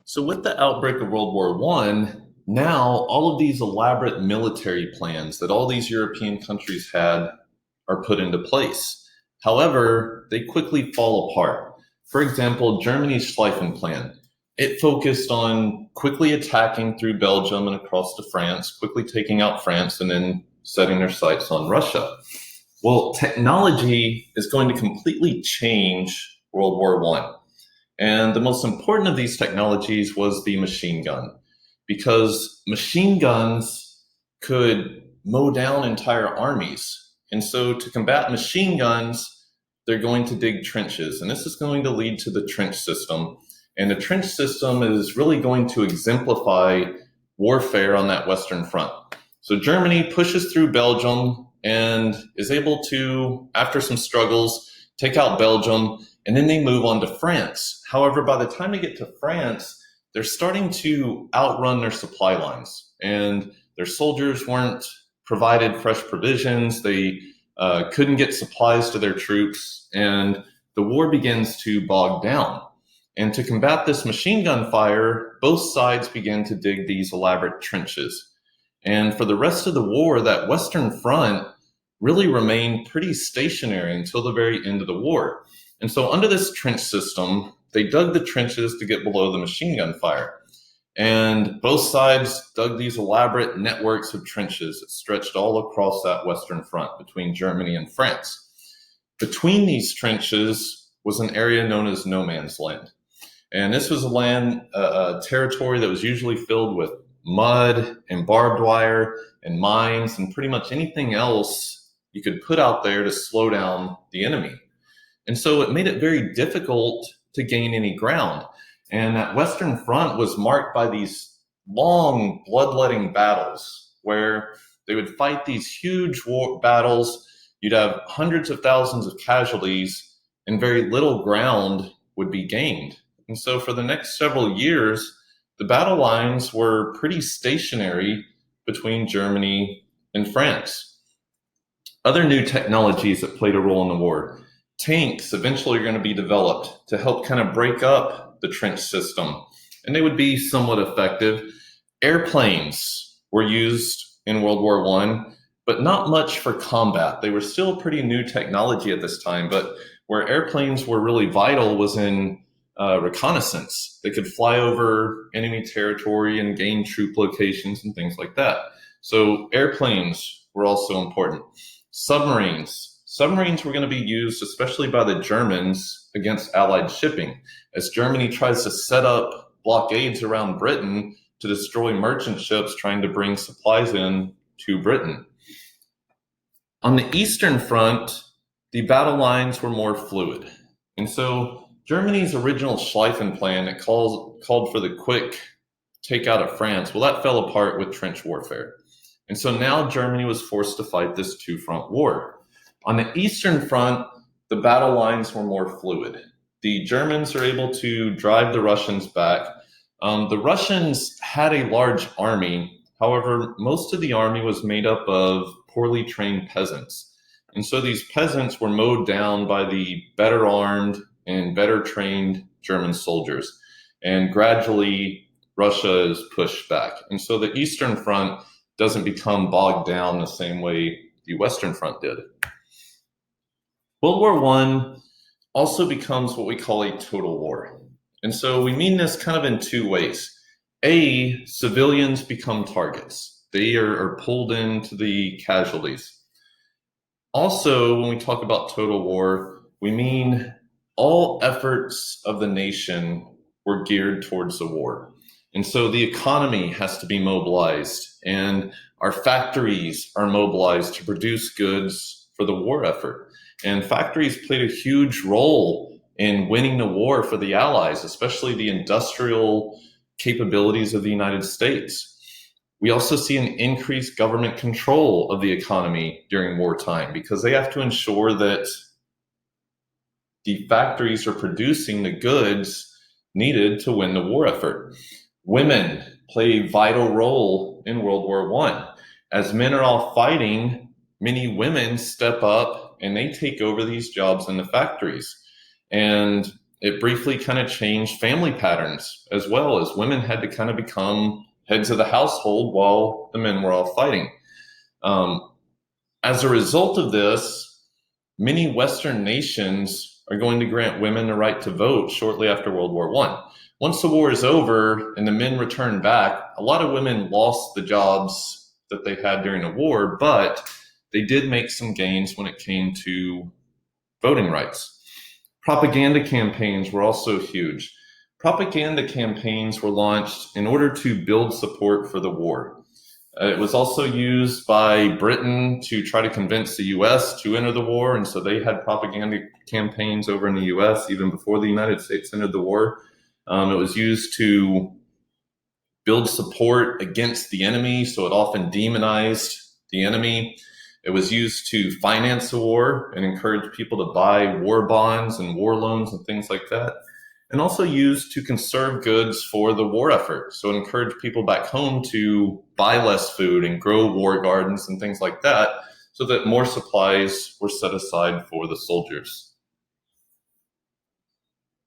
So with the outbreak of World War One, now all of these elaborate military plans that all these European countries had are put into place. However, they quickly fall apart. For example, Germany's Schlieffen Plan. It focused on quickly attacking through Belgium and across to France, quickly taking out France and then setting their sights on Russia. Well, technology is going to completely change World War One. And the most important of these technologies was the machine gun, because machine guns could mow down entire armies. And so, to combat machine guns, they're going to dig trenches. And this is going to lead to the trench system. And the trench system is really going to exemplify warfare on that Western Front. So, Germany pushes through Belgium and is able to, after some struggles, take out Belgium, and then they move on to France. However, by the time they get to France, they're starting to outrun their supply lines, and their soldiers weren't provided fresh provisions. They couldn't get supplies to their troops, and the war begins to bog down. And to combat this machine gun fire, both sides begin to dig these elaborate trenches. And for the rest of the war, that Western Front really remained pretty stationary until the very end of the war. And so under this trench system, they dug the trenches to get below the machine gun fire. And both sides dug these elaborate networks of trenches that stretched all across that Western Front between Germany and France. Between these trenches was an area known as no man's land. And this was a territory that was usually filled with mud and barbed wire and mines and pretty much anything else you could put out there to slow down the enemy. And so it made it very difficult to gain any ground. And that Western Front was marked by these long, bloodletting battles where they would fight these huge war battles. You'd have hundreds of thousands of casualties, and very little ground would be gained. And so for the next several years, the battle lines were pretty stationary between Germany and France. Other new technologies that played a role in the war. Tanks eventually are going to be developed to help kind of break up the trench system, and they would be somewhat effective. Airplanes were used in World War One, but not much for combat. They were still pretty new technology at this time, but where airplanes were really vital was in reconnaissance. They could fly over enemy territory and gain troop locations and things like that. So airplanes were also important. Submarines were going to be used especially by the Germans against Allied shipping, as Germany tries to set up blockades around Britain to destroy merchant ships trying to bring supplies in to Britain. On the Eastern Front, the battle lines were more fluid. And so Germany's original Schlieffen Plan that called for the quick takeout of France, well, that fell apart with trench warfare. And so now Germany was forced to fight this two-front war. On the Eastern Front, the battle lines were more fluid. The Germans are able to drive the Russians back. The Russians had a large army. However, most of the army was made up of poorly trained peasants. And so these peasants were mowed down by the better armed and better trained German soldiers. And gradually, Russia is pushed back. And so the Eastern Front doesn't become bogged down the same way the Western Front did. World War One also becomes what we call a total war. And so we mean this kind of in two ways. A, civilians become targets. They are pulled into the casualties. Also, when we talk about total war, we mean all efforts of the nation were geared towards the war. And so the economy has to be mobilized, and our factories are mobilized to produce goods for the war effort. And factories played a huge role in winning the war for the Allies, especially the industrial capabilities of the United States. We also see an increased government control of the economy during wartime because they have to ensure that the factories are producing the goods needed to win the war effort. Women play a vital role in World War One. As men are all fighting, many women step up and they take over these jobs in the factories. And it briefly kind of changed family patterns as well, as women had to kind of become heads of the household while the men were all fighting. Um, as a result of this, many Western nations are going to grant women the right to vote shortly after World War I. Once the war is over and the men return back, a lot of women lost the jobs that they had during the war, but they did make some gains when it came to voting rights. Propaganda campaigns were also huge. Propaganda campaigns were launched in order to build support for the war. It was also used by Britain to try to convince the US to enter the war, and so they had propaganda campaigns over in the US even before the United States entered the war. It was used to build support against the enemy, so it often demonized the enemy. It was used to finance the war and encourage people to buy war bonds and war loans and things like that. And also used to conserve goods for the war effort. So it encouraged people back home to buy less food and grow war gardens and things like that, so that more supplies were set aside for the soldiers.